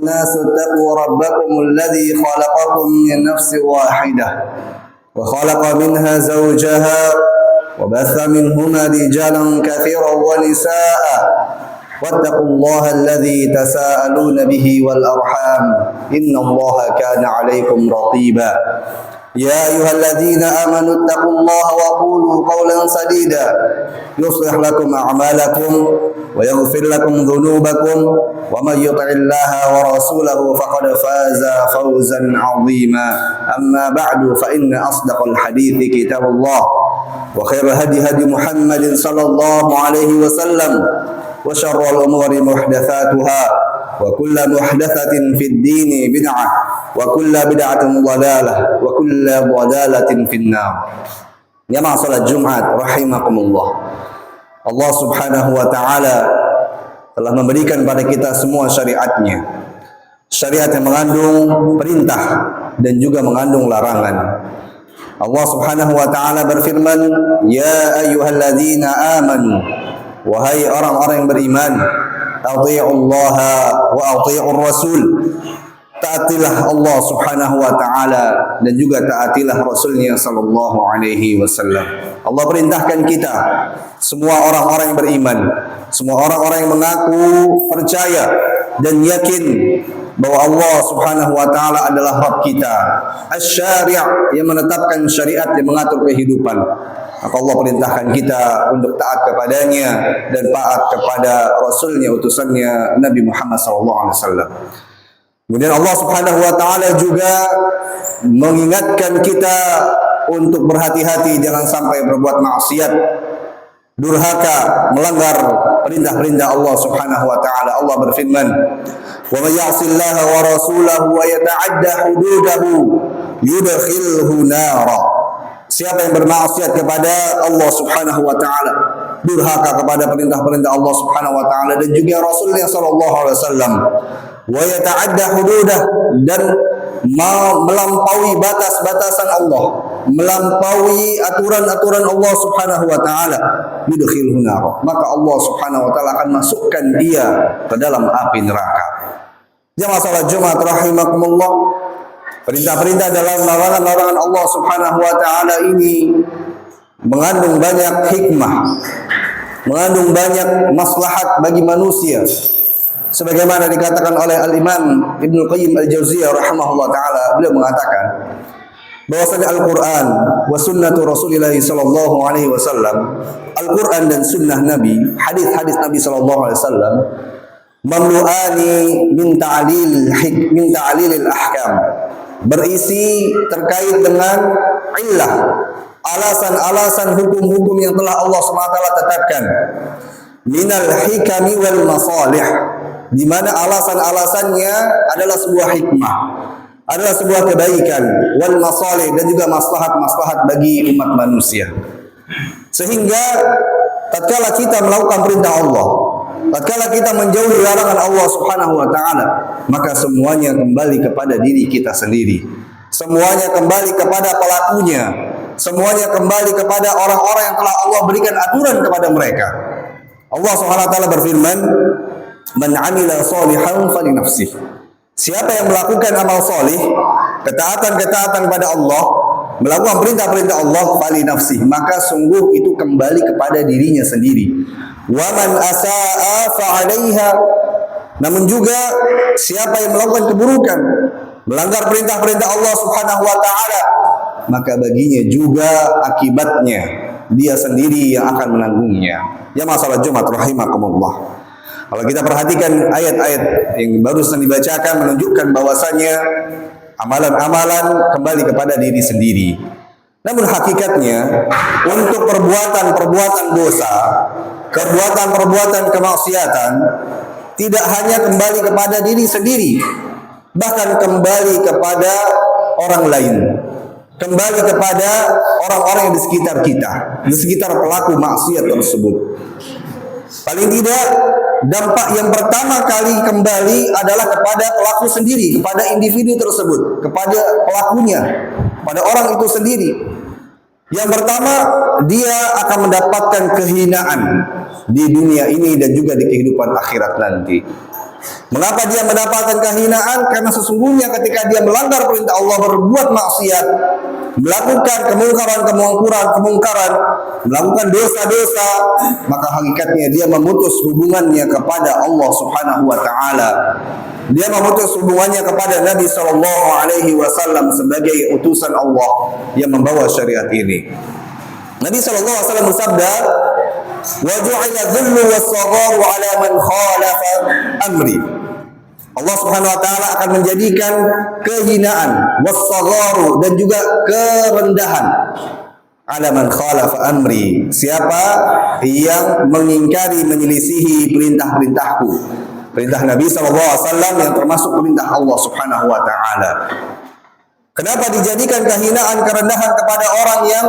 الناس اتقوا ربكم الذي خلقكم من نفس واحدة وخلق منها زوجها وبث منهما رجالا كثيرا ونساء واتقوا الله الذي تساءلون به والأرحام إن الله كان عليكم رقيبا يا أيها الذين آمنوا اتقوا الله وقولوا قولا سديدا يصلح لكم أعمالكم ويغفر لكم ذنوبكم ومن يطع الله ورسوله فقد فاز فوزا عظيما أما بعد فإن أصدق الحديث كتاب الله وخير هدي محمد صلى الله عليه وسلم وشر الأمور محدثاتها وكل محدثة في الدين بدعة وكل بدعة ضلالة وكل ضلالة في النار. Ya ma'asyaral Jumat rahimakumullah. Allah Subhanahu wa taala telah memberikan pada kita semua syariatnya. Syariat yang mengandung perintah dan juga mengandung larangan. Allah Subhanahu wa taala berfirman, "Ya ayyuhalladzina amanu," wahai orang-orang yang beriman, "Athi'ullaha wa athi'ur rasul." Taatilah Allah Subhanahu wa taala dan juga taatilah Rasulnya sallallahu alaihi wasallam. Allah perintahkan kita, semua orang-orang yang beriman, semua orang-orang yang mengaku percaya dan yakin bahwa Allah Subhanahu wa taala adalah Rabb kita, asy-syari' yang menetapkan syariat yang mengatur kehidupan. Maka Allah perintahkan kita untuk taat kepadanya dan taat kepada Rasulnya, utusannya Nabi Muhammad SAW. Kemudian Allah Subhanahu wa taala juga mengingatkan kita untuk berhati-hati jangan sampai berbuat maksiat, durhaka, melanggar perintah-perintah Allah Subhanahu wa taala. Allah berfirman, "Wa may ya'sillaha wa rasulahu wa yata'adda hududahu yudkhilhu nara." Siapa yang bermaksiat kepada Allah Subhanahu wa taala, durhaka kepada perintah-perintah Allah Subhanahu wa taala dan juga Rasulnya sallallahu alaihi wasallam, wa yata'adda hududah, dan melampaui batas-batasan Allah, melampaui aturan-aturan Allah Subhanahu wa taala, yudkhilhu nar, maka Allah Subhanahu wa taala akan masukkan dia ke dalam api neraka. Jamaah salat Jumat rahimakumullah, perintah-perintah dalam larangan-larangan Allah Subhanahu wa taala ini mengandung banyak hikmah, mengandung banyak maslahat bagi manusia. Sebagaimana dikatakan oleh Al-Imam Ibnu Qayyim Al-Jauziyah rahimahullah taala, beliau mengatakan bahwasanya Al-Qur'an wa sunnatu Rasulillah sallallahu alaihi wasallam, Al-Qur'an dan sunnah Nabi, hadis-hadis Nabi sallallahu alaihi wasallam, mamlu'ani min ta'lilil ahkam, berisi terkait dengan illah, alasan-alasan hukum-hukum yang telah Allah SWT tetapkan, minal hikami wal masalih, di mana alasan-alasannya adalah sebuah hikmah, adalah sebuah kebaikan, wal masalih, dan juga maslahat-maslahat bagi umat manusia. Sehingga tatkala kita melakukan perintah Allah, tatkala kita menjauhi larangan Allah Subhanahu wa taala, maka semuanya kembali kepada diri kita sendiri. Semuanya kembali kepada pelakunya. Semuanya kembali kepada orang-orang yang telah Allah berikan aturan kepada mereka. Allah Subhanahu wa taala berfirman, "Man 'amila shalihan fali nafsihi." Siapa yang melakukan amal salih, ketaatan-ketaatan kepada Allah, melakukan perintah-perintah Allah, fali nafsihi, maka sungguh itu kembali kepada dirinya sendiri. Wa man asaa fa 'alaiha. Namun juga siapa yang melakukan keburukan, melanggar perintah-perintah Allah Subhanahu wa taala, maka baginya juga akibatnya, dia sendiri yang akan menanggungnya. Ya masalah Jumat rahimakumullah. Kalau kita perhatikan ayat-ayat yang barusan dibacakan menunjukkan bahwasanya amalan-amalan kembali kepada diri sendiri. Namun hakikatnya untuk perbuatan-perbuatan dosa, perbuatan-perbuatan kemaksiatan tidak hanya kembali kepada diri sendiri, bahkan kembali kepada orang lain, kembali kepada orang-orang yang di sekitar kita, di sekitar pelaku maksiat tersebut. Paling tidak, dampak yang pertama kali kembali adalah kepada pelaku sendiri, kepada individu tersebut, kepada pelakunya, pada orang itu sendiri. Yang pertama, dia akan mendapatkan kehinaan di dunia ini dan juga di kehidupan akhirat nanti. Mengapa dia mendapatkan kehinaan? Karena sesungguhnya ketika dia melanggar perintah Allah, berbuat maksiat, melakukan kemungkaran, melakukan dosa-dosa, maka hakikatnya dia memutus hubungannya kepada Allah Subhanahu wa taala. Dia memutus hubungannya kepada Nabi sallallahu alaihi wasallam sebagai utusan Allah yang membawa syariat ini. Nabi sallallahu alaihi wasallam bersabda, "Wa ju'ila dhillu was-sagharu 'ala man khalafa amri." Allah Subhanahu wa taala akan menjadikan kehinaan, was-sagharu, dan juga kerendahan, 'ala man khalafa amri, siapa yang mengingkari, menyelisihi perintah-perintahku, perintah Nabi sallallahu alaihi wasallam yang termasuk perintah Allah Subhanahu wa taala. Kenapa dijadikan kehinaan, kerendahan kepada orang yang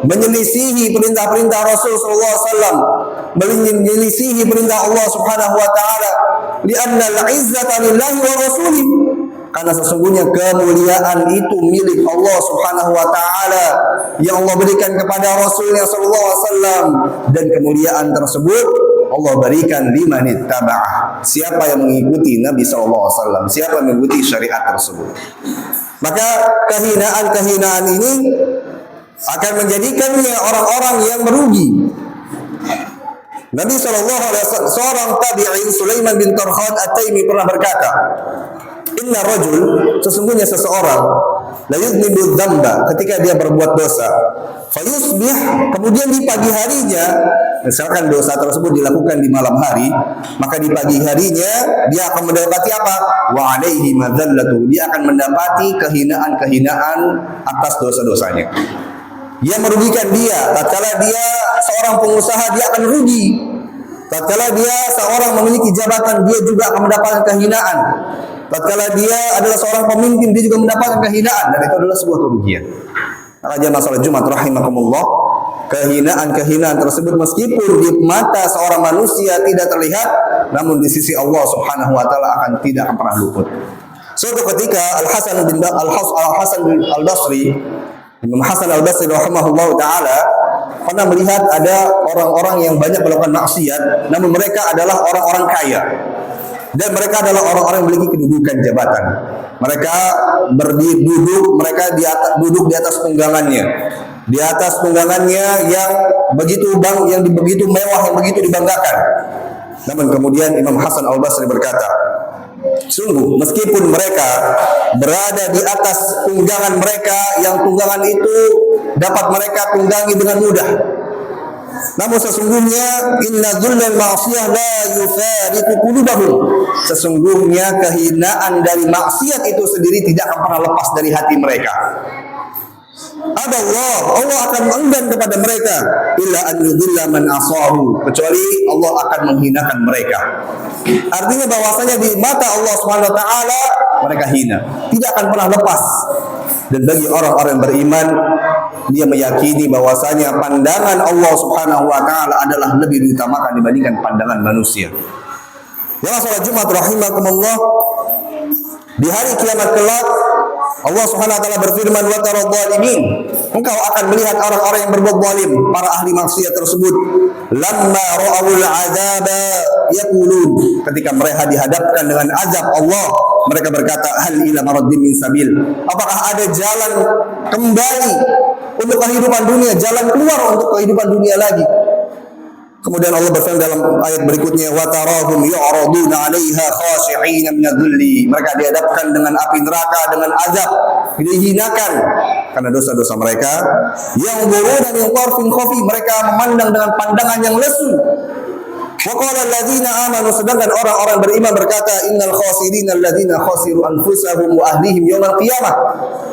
menyelisihi perintah-perintah Rasul sallallahu alaihi wasallam, menyelisihi perintah Allah Subhanahu wa taala? Li'anna al-'izzata lillahi wa rasulih. Karena sesungguhnya kemuliaan itu milik Allah Subhanahu wa taala yang Allah berikan kepada Rasulnya sallallahu alaihi wasallam, dan kemuliaan tersebut Allah berikan liman ittaba'ah, siapa yang mengikuti Nabi sallallahu alaihi wasallam, siapa yang mengikuti syariat tersebut. Maka kehinaan-kehinaan ini akan menjadikannya orang-orang yang merugi. Nabi sallallahu alaihi wasallam, seorang tabi'in Sulaiman bin Tarkhat At-Taimi pernah berkata, "Inna rajul, sesungguhnya seseorang, la yudnibu dzamba, ketika dia berbuat dosa, fayusbih, kemudian di pagi harinya, misalkan dosa tersebut dilakukan di malam hari, maka di pagi harinya dia akan mendapati apa? Wa alaihi madzallatu, dia akan mendapati kehinaan-kehinaan atas dosa-dosanya. Yang merugikan dia, tatkala dia seorang pengusaha, dia akan rugi. Tatkala dia seorang memiliki jabatan, dia juga akan mendapatkan kehinaan. Tatkala dia adalah seorang pemimpin, dia juga mendapatkan kehinaan, dan itu adalah sebuah kerugian. Maka jemaah salat Jumat rahimakumullah, kehinaan-kehinaan tersebut meskipun di mata seorang manusia tidak terlihat, namun di sisi Allah Subhanahu wa taala tidak akan pernah luput. Suatu ketika Al-Hasan Al-Basri, Imam Hasan Al-Basri rahimahullah taala pernah melihat ada orang-orang yang banyak melakukan maksiat, namun mereka adalah orang-orang kaya. Dan mereka adalah orang-orang yang memiliki kedudukan jabatan. Mereka duduk di atas tunggangannya. Di atas tunggangannya yang begitu mewah, yang begitu dibanggakan. Namun kemudian Imam Hasan Al-Basri berkata, sungguh meskipun mereka berada di atas tunggangan mereka, yang tunggangan itu dapat mereka tunggangi dengan mudah, namun sesungguhnya inna dhullal ma'siyah la yufariqu qulubahum, sesungguhnya kehinaan dari maksiat itu sendiri tidak akan pernah lepas dari hati mereka. Allah akan enggan kepada mereka, illa an yudhilla man asahu, kecuali Allah akan menghinakan mereka. Artinya bahwasanya di mata Allah Subhanahu wa taala mereka hina, tidak akan pernah lepas. Dan bagi orang-orang beriman, dia meyakini bahwasanya pandangan Allah Subhanahu wa taala adalah lebih diutamakan dibandingkan pandangan manusia. Ya salat Jumat rahimakumullah, di hari kiamat kelak Allah Subhanahu wa taala berfirman, wa taradh dhalimin, engkau akan melihat orang-orang yang berbuat zalim, para ahli maksiat tersebut, lamma ra'awul adzaba yaqulun, ketika mereka dihadapkan dengan azab Allah, mereka berkata, hal ila maraddin min sabil, apakah ada jalan kembali untuk kehidupan dunia, jalan keluar untuk kehidupan dunia lagi? Kemudian Allah berfirman dalam ayat berikutnya, wa tarahum yu'raduna 'alaiha khashi'ina min adh-dhulli, mereka dihadapkan dengan api neraka, dengan azab, dihinakan karena dosa-dosa mereka. Yang buruna min tarfin khafi, mereka memandang dengan pandangan yang lesu. Wa qala alladziina aamanu, sedangkan orang-orang beriman berkata, innal khasirina alladziina khasiru anfusahum wa ahlihim yaumil qiyamah,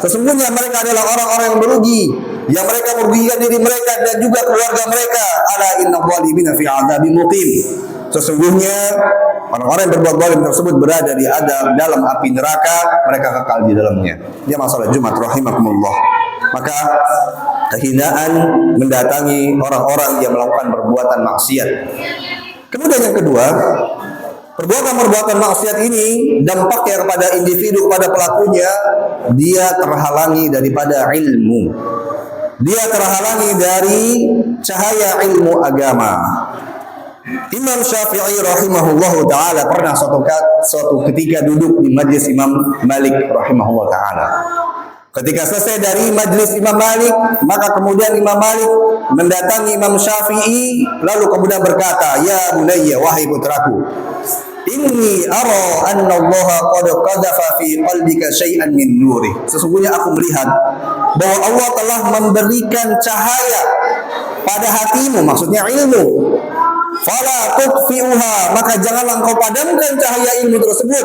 sesungguhnya mereka adalah orang-orang yang merugi, yang mereka merugikan diri mereka dan juga keluarga mereka. Ala inna zalimina fi adzabin muqim, sesungguhnya orang-orang yang berbuat zalim tersebut berada di dalam api neraka, mereka kekal di dalamnya. Dia masalah Jumat rahimakumullah. Maka kehinaan mendatangi orang-orang yang melakukan perbuatan maksiat. Kemudian yang kedua, perbuatan-perbuatan maksiat ini dampaknya kepada individu, kepada pelakunya, dia terhalangi daripada ilmu. Dia terhalangi dari cahaya ilmu agama. Imam Syafi'i rahimahullahu taala pernah suatu ketika duduk di majlis Imam Malik rahimahullahu taala. Ketika selesai dari majlis Imam Malik, maka kemudian Imam Malik mendatangi Imam Syafi'i lalu kemudian berkata, "Ya bunayya, wahai putraku, inni ara anna Allah qad qadhafa fi qalbika syai'an min nuri." Sesungguhnya aku melihat bahwa Allah telah memberikan cahaya pada hatimu, maksudnya ilmu. Fala tutfi'uha, maka janganlah engkau padamkan cahaya ilmu tersebut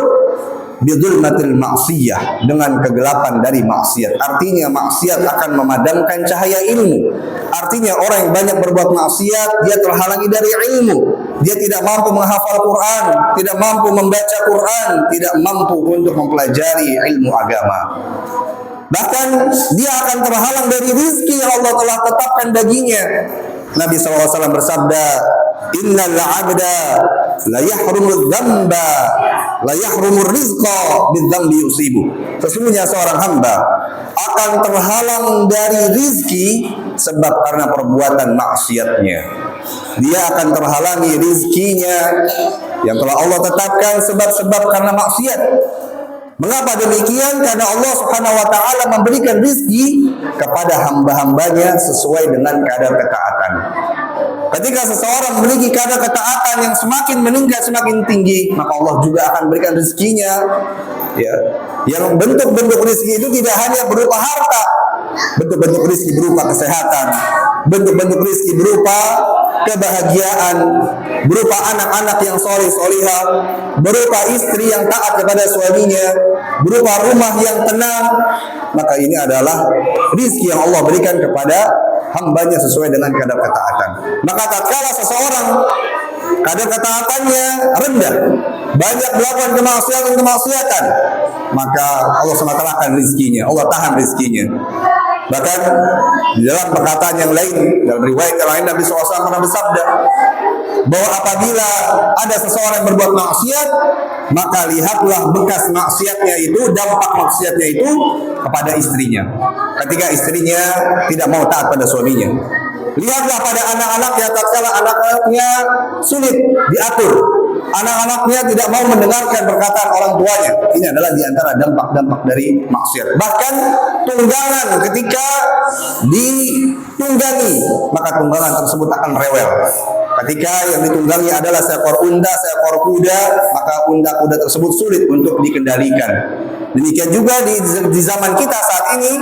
bidulmatil ma'siyah, dengan kegelapan dari maksiat. Artinya maksiat akan memadamkan cahaya ilmu. Artinya orang yang banyak berbuat maksiat, dia terhalangi dari ilmu. Dia tidak mampu menghafal Quran, tidak mampu membaca Quran, tidak mampu untuk mempelajari ilmu agama. Bahkan dia akan terhalang dari rizki yang Allah telah tetapkan baginya. Nabi SAW bersabda, "Innal 'abda la yahrumu dzamba, la yahrumu rizqa bidzambi yusibu." Sesungguhnya seorang hamba akan terhalang dari rizki sebab karena perbuatan maksiatnya. Dia akan terhalangi rizkinya yang telah Allah tetapkan sebab-sebab karena maksiat. Mengapa demikian? Karena Allah Subhanahu wa taala memberikan rizki kepada hamba-hambanya sesuai dengan kadar ketaatan. Ketika seseorang memiliki kadar ketaatan yang semakin meningkat, semakin tinggi, maka Allah juga akan berikan rezekinya. Ya, yang bentuk-bentuk rezeki itu tidak hanya berupa harta, bentuk-bentuk rezeki berupa kesehatan, bentuk-bentuk rezeki berupa kebahagiaan, berupa anak-anak yang soleh-solihah, berupa istri yang taat kepada suaminya, berupa rumah yang tenang. Maka ini adalah rezeki yang Allah berikan kepada hambanya sesuai dengan kadar ketaatan. Maka tatkala seseorang kadar ketaatannya rendah, banyak melakukan kemaksiatan, maka Allah SWT akan rizkinya, Allah tahan rizkinya. Bahkan di dalam perkataan yang lain, dalam riwayat yang lain, Nabi SAW pernah bersabda bahwa apabila ada seseorang yang berbuat maksiat, maka lihatlah bekas maksiatnya itu, dampak maksiatnya itu kepada istrinya. Ketika istrinya tidak mau taat pada suaminya, lihatlah pada anak-anaknya, tatkala anak-anaknya sulit diatur, anak-anaknya tidak mau mendengarkan perkataan orang tuanya. Ini adalah diantara dampak-dampak dari maksiat. Bahkan tunggangan, ketika ditunggangi, maka tunggangan tersebut akan rewel. Ketika yang ditunggangi adalah seekor unta, seekor kuda, maka unta-kuda tersebut sulit untuk dikendalikan. Demikian juga di zaman kita saat ini,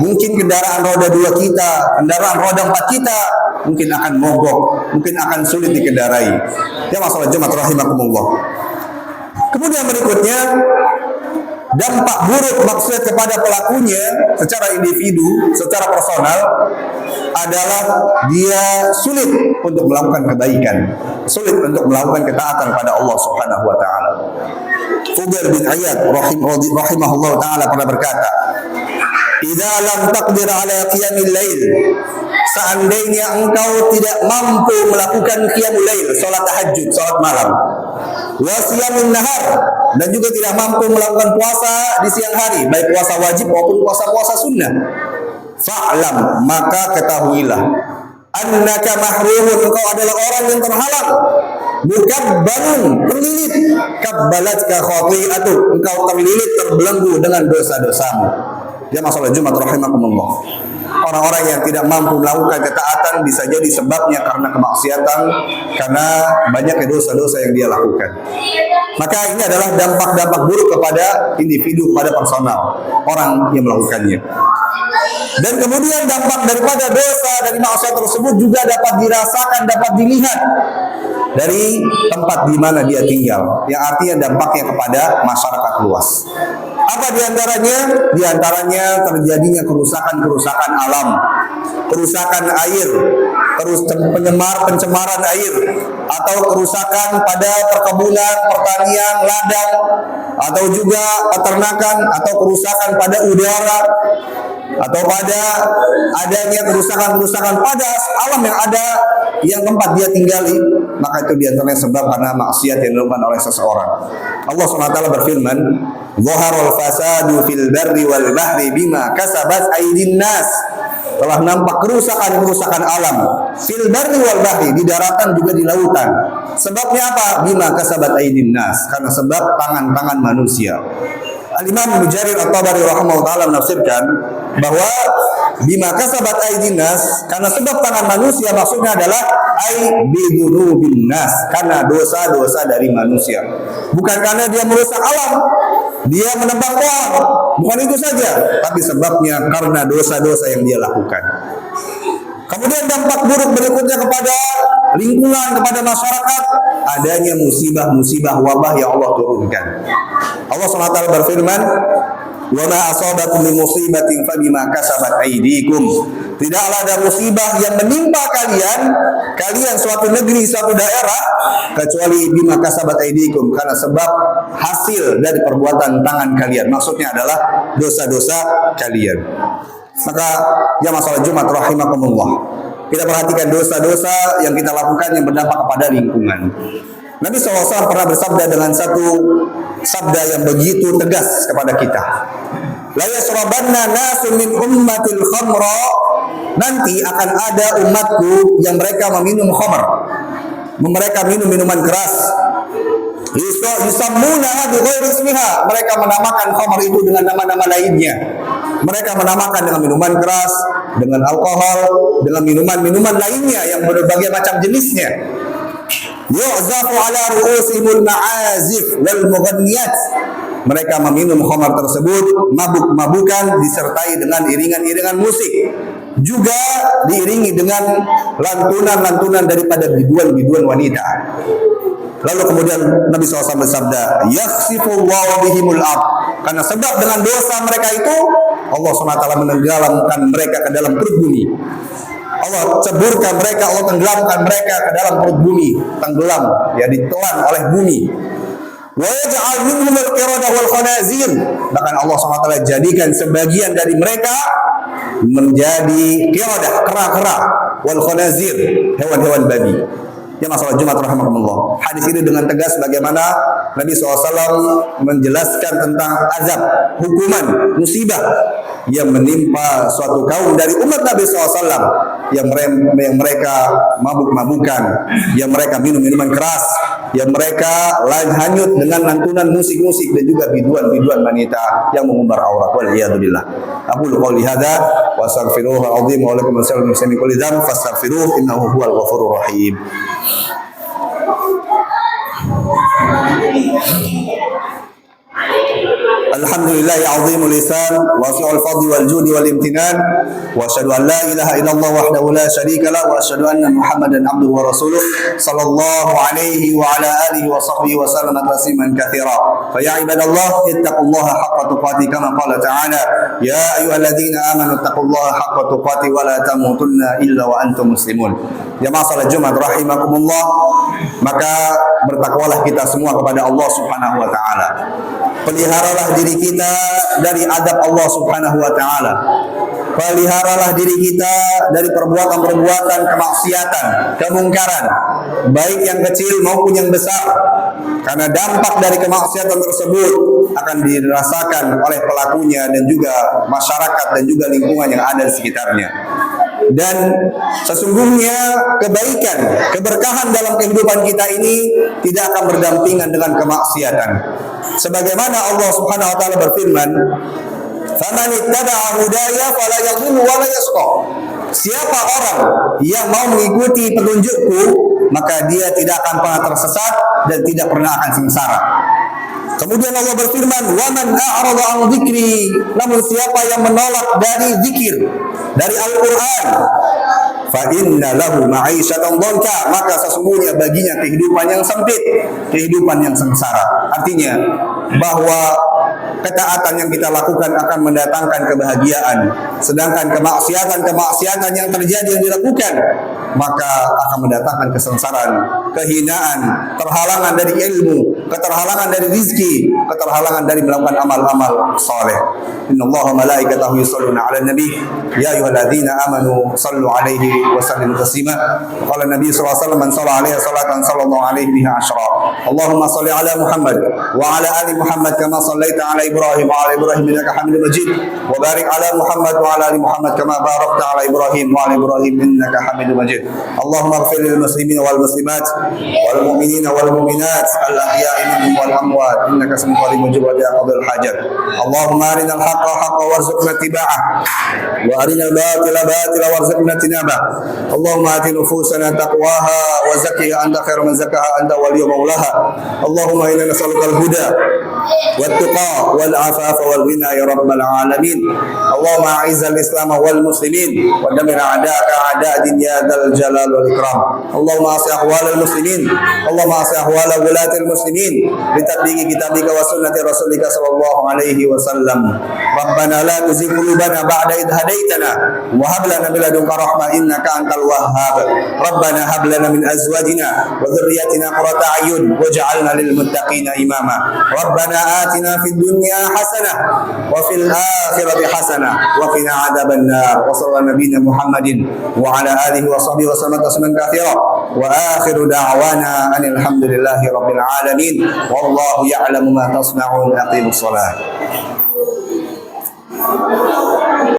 mungkin kendaraan roda 2 kita, kendaraan roda 4 kita mungkin akan mogok, mungkin akan sulit dikendarai. Ya masalah jemaat rahimakumullah. Kemudian berikutnya, dampak buruk maksiat kepada pelakunya secara individu, secara personal adalah dia sulit untuk melakukan kebaikan, sulit untuk melakukan ketaatan pada Allah Subhanahu wa taala. Fudail bin Iyad rahimahullah taala pernah berkata, "Idza lam taqdir ala qiyamil lail," seandainya engkau tidak mampu melakukan qiyamul lail, salat tahajud, salat malam, wa siyamun nahar, dan juga tidak mampu melakukan puasa di siang hari, baik puasa wajib maupun puasa-puasa sunnah, fa'lam, maka ketahuilah, annaka mahrumun, engkau adalah orang yang terhalang, mukabbalun, terlilit, kabbalatka khati'atu, engkau terlilit, terbelenggu dengan dosa-dosamu. Ya masalah Jumat rahimakumullah. Orang-orang yang tidak mampu melakukan ketaatan bisa jadi sebabnya karena kemaksiatan, karena banyaknya dosa-dosa yang dia lakukan. Maka ini adalah dampak-dampak buruk kepada individu, kepada personal orang yang melakukannya. Dan kemudian dampak daripada dosa, dari maksiat tersebut juga dapat dirasakan, dapat dilihat dari tempat di mana dia tinggal, yang artinya dampaknya kepada masyarakat luas. Apa diantaranya? Diantaranya terjadinya kerusakan-kerusakan alam, kerusakan air, pencemaran air, atau kerusakan pada perkebunan, pertanian, ladang, atau juga peternakan, atau kerusakan pada udara, atau pada adanya kerusakan-kerusakan pada alam yang ada, yang tempat dia tinggali. Maka itu diantaranya sebab karena maksiat yang dilakukan oleh seseorang. Allah SWT berfirman, "Zaharul fasadu fil barri wal bahri bima kasabat aydin nas." Telah nampak kerusakan-kerusakan alam fil barri wal bahri, di daratan juga di lautan, Sebabnya apa? Bima kasabat aydin nas, karena sebab tangan-tangan manusia. Al-Imam Ibnu Jarir At-Tabari rahimahullah taala menafsirkan bahwa bima kasabat aydin nas, karena sebab tangan manusia maksudnya adalah ai bidunubin nas, karena dosa-dosa dari manusia. Bukan karena dia merusak alam, dia menebang pohon, bukan itu saja, tapi sebabnya karena dosa-dosa yang dia lakukan. Kemudian dampak buruk berikutnya kepada lingkungan, kepada masyarakat, adanya musibah-musibah wabah yang Allah turunkan. Allah SWT berfirman, "Wa ma asabakum min musibatin fabima kasabat aydikum." Tidaklah ada musibah yang menimpa kalian suatu negeri, suatu daerah, kecuali bima kasabat aydikum, karena sebab hasil dari perbuatan tangan kalian. Maksudnya adalah dosa-dosa kalian. Maka ya masalah Jumat rahimakumullah, kita perhatikan dosa-dosa yang kita lakukan yang berdampak kepada lingkungan. Nabi SAW pernah bersabda dengan satu sabda yang begitu tegas kepada kita. La yasrabanna nasun min ummatil khamra, nanti akan ada umatku yang mereka meminum khamr, mereka minum minuman keras. Yusammunaha bi ghairi ismiha, mereka menamakan khamr itu dengan nama-nama lainnya. Mereka menamakan dengan minuman keras, dengan alkohol, dengan minuman-minuman lainnya yang berbagai macam jenisnya. Yu'zafu ala ru'usimul ma'azif wal mughanniyat. Mereka meminum khamr tersebut, mabuk-mabukan disertai dengan iringan-iringan musik. Juga diiringi dengan lantunan-lantunan daripada biduan-biduan wanita. Lalu kemudian Nabi SAW bersabda, yakhsifullahu bihimul ard, karena sebab dengan dosa mereka itu Allah SWT menenggelamkan mereka ke dalam perut bumi. Allah ceburkan mereka, Allah tenggelamkan mereka ke dalam perut bumi, tenggelam, ya, ditelan oleh bumi. Wa yaj'al minhum al-qirada wal khanazir, bahkan Allah SWT jadikan sebagian dari mereka menjadi qiradah, kera-kera, wal khanazir, hewan-hewan babi. Ya masalah Jumat rahimakumullah. Hadis ini dengan tegas bagaimana Nabi SAW menjelaskan tentang azab, hukuman, musibah yang menimpa suatu kaum dari umat Nabi SAW yang mereka mabuk-mabukan, yang mereka minum minuman keras, yang mereka hanyut dengan lantunan musik-musik dan juga biduan-biduan wanita yang mengumbar aurat. Waliyadzubillah. Aqulu qouli hadza wa astaghfirullahal azim wa lakum wa muslimin kulli dzam fastaghfiruhu innahu huwal ghafurur rahim. Alhamdulillahi azimul lisan wasi'ul fadli wal judi wal imtinan wa asyhadu an la ilaha illallah wahdahu la syarika lah wa asyhadu anna Muhammadan abduhu wa rasuluh sallallahu alaihi wa ala alihi wa sahbihi wa sallam tasliman katsira. Fa ya ibadallah ittaqullaha haqqa tuqatih kama qala ta'ala ya ayyuhalladzina amanu ittaqullaha haqqa tuqatih wa la tamutunna illa wa antum muslimun. Jamaah salat Jumat rahimakumullah, maka bertakwalah kita semua kepada Allah Subhanahu wa taala. Peliharalah diri kita dari adab Allah Subhanahu wa taala. Peliharalah diri kita dari perbuatan-perbuatan kemaksiatan, kemungkaran, baik yang kecil maupun yang besar. Karena dampak dari kemaksiatan tersebut akan dirasakan oleh pelakunya dan juga masyarakat dan juga lingkungan yang ada di sekitarnya. Dan sesungguhnya kebaikan, keberkahan dalam kehidupan kita ini tidak akan berdampingan dengan kemaksiatan. Sebagaimana Allah Subhanahu wa taala berfirman, "Faman ittaba'a hudaya fala yadhillu wa la yashqa." Siapa orang yang mau mengikuti petunjukku, maka dia tidak akan pernah tersesat dan tidak pernah akan sengsara. Kemudian Allah berfirman, "Wa man a'rada 'an dzikri," namun siapa yang menolak dari zikir, dari Al-Qur'an, fa inna lahu ma'isyatan dhanka, maka sesungguhnya baginya kehidupan yang sempit, kehidupan yang sengsara. Artinya bahwa ketaatan yang kita lakukan akan mendatangkan kebahagiaan, sedangkan kemaksiatan yang terjadi yang dilakukan maka akan mendatangkan kesengsaraan, kehinaan, terhalangan dari ilmu, keterhalangan dari rizki, keterhalangan dari melakukan amal-amal saleh. Innallaha malaikatahu yusholluna 'alan nabi ya ayyuhalladzina amanu shallu 'alaihi wa sallimu taslima. Qala Nabi sallallahu alaihi wasallam, man shalla 'alaihi salatan sallallahu 'alaihi biha asyra. Allahumma shalli 'ala Muhammad wa 'ala ali Muhammad kama shallaita 'ala Ibrahim wa 'ala Ibrahim innaka Hamidum Majid. Wa barik 'ala Muhammad wa 'ala ali Muhammad kama barakta 'ala Ibrahim wa 'ala Ibrahim innaka Hamidum Majid. اللهم اغفر للمسلمين والمسلمات والمؤمنين والمؤمنات الأحياء منهم والأموات إنك سميع قريب مجيب قضاء الحاجات. اللهم أرنا الحق حقا وارزقنا اتباعه وأرنا الباطل باطلا وارزقنا اجتنابه. اللهم آت نفوسنا تقواها وزكها أنت خير من زكاها أنت ولي مولاها. اللهم إنا نسألك الهدى والتقى والعفاف والغنى يا رب العالمين. اللهم أعز الإسلام والمسلمين ودمر أعداءك أعداء الدين يا ذا الجلال والإكرام. اللهم أصلح أحوال المسلمين، اللهم أصلح أحوال ولاة المسلمين بتطبيق كتابك وسنة رسولك صلى الله عليه وسلم. ربنا لا تزغ قلوبنا بعد إذ هديتنا وهب لنا من لدنك رحمة إنك أنت الوهاب. ربنا هب لنا من أزواجنا وذرياتنا قرة أعين واجعلنا للمتقين إماما. ربنا آتنا في الدنيا حسنة وفي الآخرة حسنة وقنا عذاب النار. وصلى نبينا محمد وعلى آله وصحبه وسلم تسليما كثيرا وآخر دعوانا أن الحمد لله رب العالمين والله يعلم ما تصنعون. أقيموا الصلاة.